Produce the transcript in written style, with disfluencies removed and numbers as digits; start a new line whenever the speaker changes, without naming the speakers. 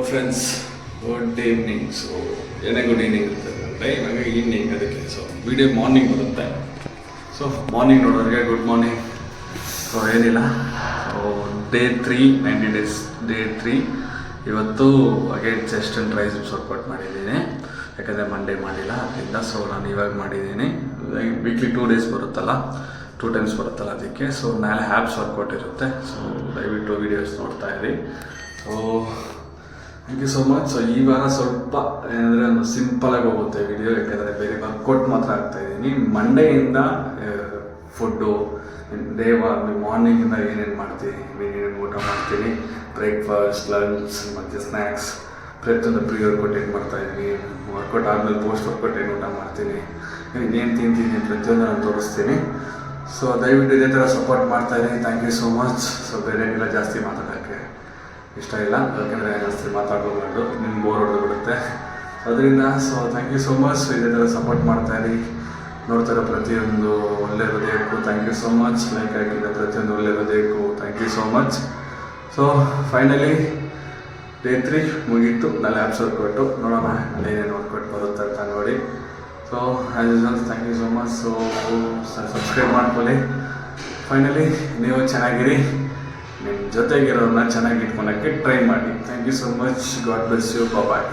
Friends, good evening. So ಏನೇ good evening ಇರ್ತದೆ ಇವಾಗ ಈವ್ನಿಂಗ್, ಅದಕ್ಕೆ ಸೊ ವಿಡಿಯೋ ಮಾರ್ನಿಂಗ್ ಬರುತ್ತೆ. ಸೊ ಮಾರ್ನಿಂಗ್ ನೋಡೋರಿಗೆ ಗುಡ್ ಮಾರ್ನಿಂಗ್. ಸೊ ಏನಿಲ್ಲ, ಸೊ ಡೇ 3 90 ಡೇಸ್ ಡೇ 3 ಇವತ್ತು again chest and triceps workout ಮಾಡಿದ್ದೀನಿ. ಯಾಕಂದರೆ ಮಂಡೇ ಮಾಡಿಲ್ಲ, ಅದರಿಂದ ಸೊ ನಾನು ಇವಾಗ ಮಾಡಿದ್ದೀನಿ. ವೀಕ್ಲಿ 2 ಡೇಸ್ ಬರುತ್ತಲ್ಲ, 2 ಟೈಮ್ಸ್ ಬರುತ್ತಲ್ಲ, ಅದಕ್ಕೆ ಸೊ ನಾಳೆ ಹ್ಯಾಬ್ಸ್ ವರ್ಕೌಟ್ ಇರುತ್ತೆ. ಸೊ ದಯವಿಟ್ಟು ವೀಡಿಯೋಸ್ ನೋಡ್ತಾ ಇರಿ. So thank you so much. So ಈ ವಾರ ಸ್ವಲ್ಪ ಏನಂದರೆ ಒಂದು ಸಿಂಪಲಾಗಿ ಹೋಗುತ್ತೆ ವಿಡಿಯೋ, ಯಾಕಂದರೆ ಬೇರೆ ವರ್ಕೌಟ್ ಮಾತ್ರ ಆಗ್ತಾಯಿದ್ದೀನಿ. ಮಂಡೆಯಿಂದ ಫುಡ್ಡು ಡೇ ಮಾರ್ನಿಂಗಿಂದ ಏನೇನು ಮಾಡ್ತೀನಿ, ಏನೇನು ಊಟ ಮಾಡ್ತೀನಿ, ಬ್ರೇಕ್ಫಾಸ್ಟ್, ಲಂಚ್ ಮತ್ತು ಸ್ನ್ಯಾಕ್ಸ್ ಪ್ರತಿಯೊಂದು ಪ್ರೀ ವರ್ಕೌಟ್ ಏನು ಮಾಡ್ತಾಯಿದ್ದೀನಿ, ವರ್ಕೌಟ್ ಆದಮೇಲೆ ಪೋಸ್ಟ್ ವರ್ಕೌಟ್ ಏನು ಊಟ ಮಾಡ್ತೀನಿ, ಏನು ತಿಂತೀನಿ ಪ್ರತಿಯೊಂದು ನಾನು ತೋರಿಸ್ತೀನಿ. ಸೊ ದಯವಿಟ್ಟು ಇದೇ ಥರ ಸಪೋರ್ಟ್ ಮಾಡ್ತಾಯಿದ್ದೀನಿ. Thank you so much. So ಬೇರೆನಿಲ್ಲ, ಜಾಸ್ತಿ ಮಾತಾಡೋಕ್ಕೆ ಇಷ್ಟ ಇಲ್ಲ, ಯಾಕೆಂದರೆ ಜಾಸ್ತಿ ಮಾತಾಡೋದು ನಿಮ್ಗೆ ಬೋರ್ ಹೊಡೆದ್ಬಿಡುತ್ತೆ. ಅದರಿಂದ so thank you so much. ಇದೇ ಥರ ಸಪೋರ್ಟ್ ಮಾಡ್ತಾಯಿರಿ. ನೋಡ್ತಾರೋ ಪ್ರತಿಯೊಂದು ಒಳ್ಳೆ ಹೃದಯಕ್ಕೂ thank you so much. Like ಹಾಕಿದ ಪ್ರತಿಯೊಂದು ಒಳ್ಳೆ ಹೃದಯಕ್ಕೂ thank you so much. So finally day 3 ಮುಗೀತು. ನಾಳೆ ಆ್ಯಪ್ಸ್ ವರ್ಕೌಟು ನೋಡೋಣ, ನಾಳೆ ಏನೇನು ವರ್ಕೌಟ್ ಬರುತ್ತೆ ಅಂತ ನೋಡಿ. So as usual thank you so much. So subscribe ಮಾಡ್ಕೊಳ್ಳಿ. ಫೈನಲಿ ನೀವು ಚೆನ್ನಾಗಿರಿ, ನಿಮ್ಮ ಜೊತೆಗಿರೋರನ್ನ ಚೆನ್ನಾಗಿ ಇಟ್ಕೊಳಕ್ಕೆ ಟ್ರೈ ಮಾಡಿ. Thank you so much. God bless you. Bye.